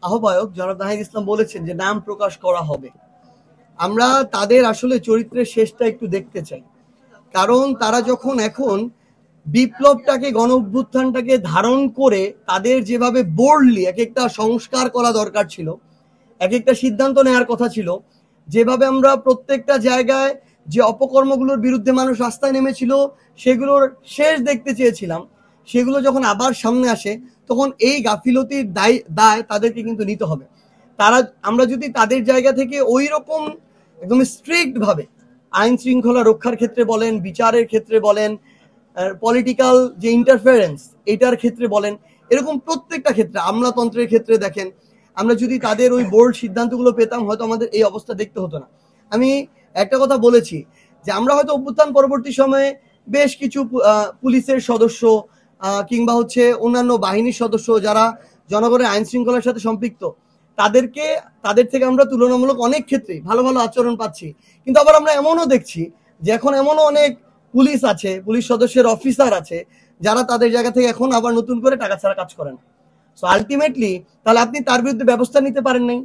আহ্বায়ক জনাব নাহিদ ইসলাম বলেছেন যে নাম প্রকাশ করা হবে, আমরা তাদের আসলে চরিত্রের শেষটা একটু দেখতে চাই। কারণ তারা যখন এখন বিপ্লবটাকে, গণ অভ্যুত্থানটাকে ধারণ করে তাদের যেভাবে বোল্ডলি এক একটা সংস্কার করা দরকার ছিল, এক একটা সিদ্ধান্ত নেওয়ার কথা ছিল, যেভাবে আমরা প্রত্যেকটা জায়গায় যে অপকর্মগুলোর বিরুদ্ধে মানুষ রাস্তায় নেমেছিল সেগুলোর শেষ দেখতে চেয়েছিলাম, সেগুলো যখন আবার সামনে আসে তখন এই গাফিলতির দায় তাদেরকে কিন্তু নিতে হবে। আমরা যদি তাদের জায়গা থেকে ওই রকম একদম স্ট্রিক্ট ভাবে আইন শৃঙ্খলা রক্ষার ক্ষেত্রে বলেন, বিচারের ক্ষেত্রে বলেন, পলিটিক্যাল যে ইন্টারফারেন্স এটার ক্ষেত্রে বলেন, এরকম প্রত্যেকটা ক্ষেত্রে, আমলাতন্ত্রের ক্ষেত্রে দেখেন, আমরা যদি তাদের ওই বোল্ড সিদ্ধান্তগুলো পেতাম হয়তো আমাদের এই অবস্থা দেখতে হতো না। আমি একটা কথা বলেছি যে আমরা হয়তো অভ্যুত্থান পরবর্তী সময়ে বেশ কিছু পুলিশের সদস্য কিংবা অন্যান্য বাহিনীর সদস্য যারা জনগণের আইন শৃঙ্খলার সাথে সম্পৃক্ত, তাদের থেকে আমরা তুলনামূলক অনেক ক্ষেত্রেই ভালো ভালো আচরণ পাচ্ছি। কিন্তু আবার আমরা এমনও দেখছি যে এখন এমনও অনেক পুলিশ আছে, পুলিশ সদস্যের অফিসার আছে যারা তাদের জায়গা থেকে এখন আবার নতুন করে টাকা ছাড়া কাজ করেন। সো আলটিমেটলি তাহলে আপনি তার বিরুদ্ধে ব্যবস্থা নিতে পারেন নাই।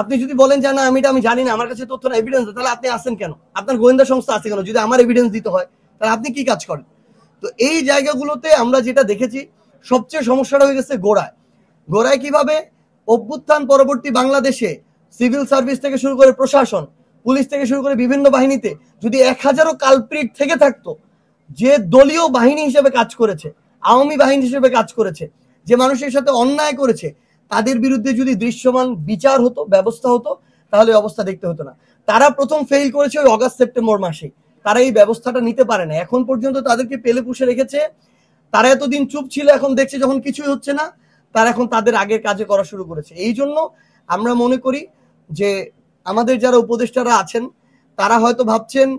আপনি যদি বলেন যে না আমি জানি না, আমার কাছে তথ্য না, এভিডেন্স, তাহলে আপনি আসেন কেন? আপনার গোয়েন্দা সংস্থা আছে কেন? যদি আমার এভিডেন্স দিতে হয় তাহলে আপনি কি কাজ করেন? তো এই জায়গাগুলোতে আমরা যেটা দেখেছি সবচেয়ে সমস্যাটা হয়ে গেছে গোড়ায় কিভাবে অভ্যুত্থান পরবর্তী বাংলাদেশে সিভিল সার্ভিস থেকে শুরু করে প্রশাসন, পুলিশ থেকে শুরু করে বিভিন্ন বাহিনীতে যদি 1000ও কালপ্রিট থেকে থাকতো, যে দলীয় বাহিনী হিসেবে কাজ করেছে, আওয়ামী বাহিনী হিসেবে কাজ করেছে, যে মানুষের সাথে অন্যায় করেছে, তাদের বিরুদ্ধে যদি দৃশ্যমান বিচার হতো, ব্যবস্থা হতো, তাহলে অবস্থা দেখতে হতো না। তারা প্রথম ফেল করেছে ওই অগাস্ট সেপ্টেম্বর মাসে, তারা এই ব্যবস্থাটা নিতে পারে না। এখন পর্যন্ত তাদেরকে পেলে পুষে রেখেছে। তারা এতদিন চুপ ছিল, এখন দেখছে যখন কিছুই হচ্ছে না, তারা এখন তাদের আগের কাজে করা শুরু করেছে। এই জন্য আমরা মনে করি যে আমাদের যারা উপদেষ্টারা আছেন তারা হয়তো ভাবছেন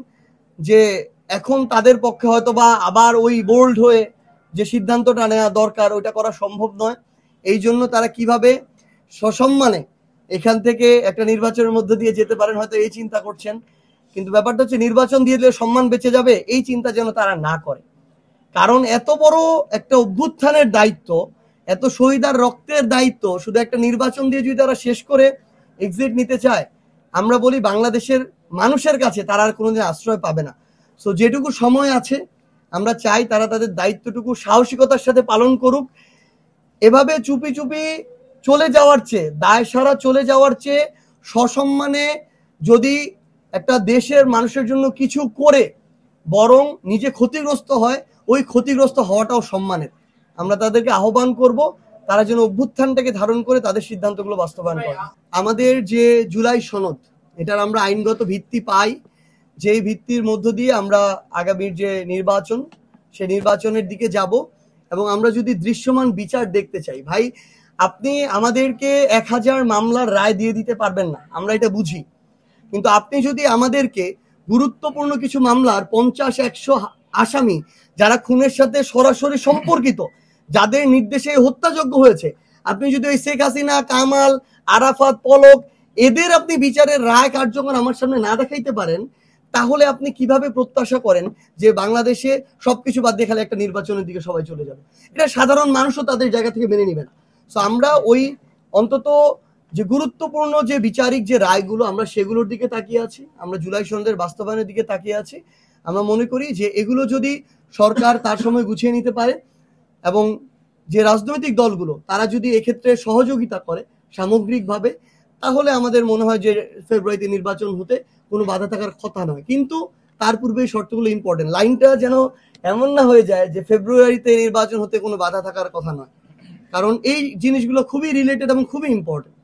যে এখন তাদের পক্ষে হয়তো বা আবার ওই বোল্ড হয়ে যে সিদ্ধান্তটা নেওয়া দরকার ওইটা করা সম্ভব নয়। এই জন্য তারা কিভাবে সসম্মানে এখান থেকে একটা নির্বাচনের মধ্যে দিয়ে যেতে পারেন হয়তো এই চিন্তা করছেন। কিন্তু ব্যাপারটা হচ্ছে নির্বাচন দিয়ে দিলে সম্মান বেঁচে যাবে, এই চিন্তা যেন তারা না করে। কারণ এত বড় একটা অভ্যুত্থানের দায়িত্ব, এত শহীদার রক্তের দায়িত্ব শুধু একটা নির্বাচন দিয়ে যদি তারা শেষ করে এক্সিট নিতে চায়, আমরা বলি বাংলাদেশের মানুষের কাছে তারা আর কোনোদিন আশ্রয় পাবে না। সো যেটুকু সময় আছে আমরা চাই তারা তাদের দায়িত্বটুকু সাহসিকতার সাথে পালন করুক। এভাবে চুপি চুপি চলে যাওয়ার চেয়ে, দায় সারা চলে যাওয়ার চেয়ে সসম্মানে যদি একটা দেশের মানুষের জন্য কিছু করে বরং নিজে ক্ষতিগ্রস্ত হয়, ওই ক্ষতিগ্রস্ত হওয়াটাও সম্মানের। আমরা তাদেরকে আহ্বান করব তারা যেন অভ্যুত্থানটাকে ধারণ করে তাদের সিদ্ধান্তগুলো বাস্তবায়ন করে। আমাদের যে জুলাই সনদ, এটার আমরা আইনগত ভিত্তি পাই, যেই ভিত্তির মধ্য দিয়ে আমরা আগামীর যে নির্বাচন, সেই নির্বাচনের দিকে যাব। এবং আমরা যদি দৃশ্যমান বিচার দেখতে চাই, ভাই আপনি আমাদেরকে 1000 মামলার রায় দিয়ে দিতে পারবেন না, আমরা এটা বুঝি। কিন্তু আপনি যদি আমাদেরকে গুরুত্বপূর্ণ কিছু মামলার 50-100 আসামি যারা খুনের সাথে সরাসরি সম্পর্কিত, যাদের নির্দেশে হত্যাযজ্ঞ হয়েছে, আপনি যদি ওই শেখ হাসিনা, কামাল, আরাফাত, পলক এদের আপনি বিচারের রায় কার্যকর আমার সামনে না দেখাইতে পারেন, তাহলে আপনি কিভাবে প্রত্যাশা করেন যে বাংলাদেশে সবকিছু বাদ দিয়ে খালি একটা নির্বাচনের দিকে সবাই চলে যাবে? এটা সাধারণ মানুষও তাদের জায়গা থেকে মেনে নিবে না। সো আমরা ওই অন্তত যে গুরুত্বপূর্ণ যে বিচারিক যে রায়গুলো, আমরা সেগুলোর দিকে তাকিয়ে আছি, আমরা জুলাই সনদের বাস্তবায়নের দিকে তাকিয়ে আছি। আমরা মনে করি যে এগুলো যদি সরকার তার সময় গুছিয়ে নিতে পারে এবং যে রাজনৈতিক দলগুলো তারা যদি এক্ষেত্রে সহযোগিতা করে সামগ্রিকভাবে, তাহলে আমাদের মনে হয় যে ফেব্রুয়ারিতে নির্বাচন হতে কোনো বাধা থাকার কথা নয়। কিন্তু তার পূর্বে এই শর্তগুলো ইম্পর্টেন্ট, লাইনটা যেন এমন না হয়ে যায় যে ফেব্রুয়ারিতে নির্বাচন হতে কোনো বাধা থাকার কথা নয়, কারণ এই জিনিসগুলো খুবই রিলেটেড এবং খুবই ইম্পর্টেন্ট।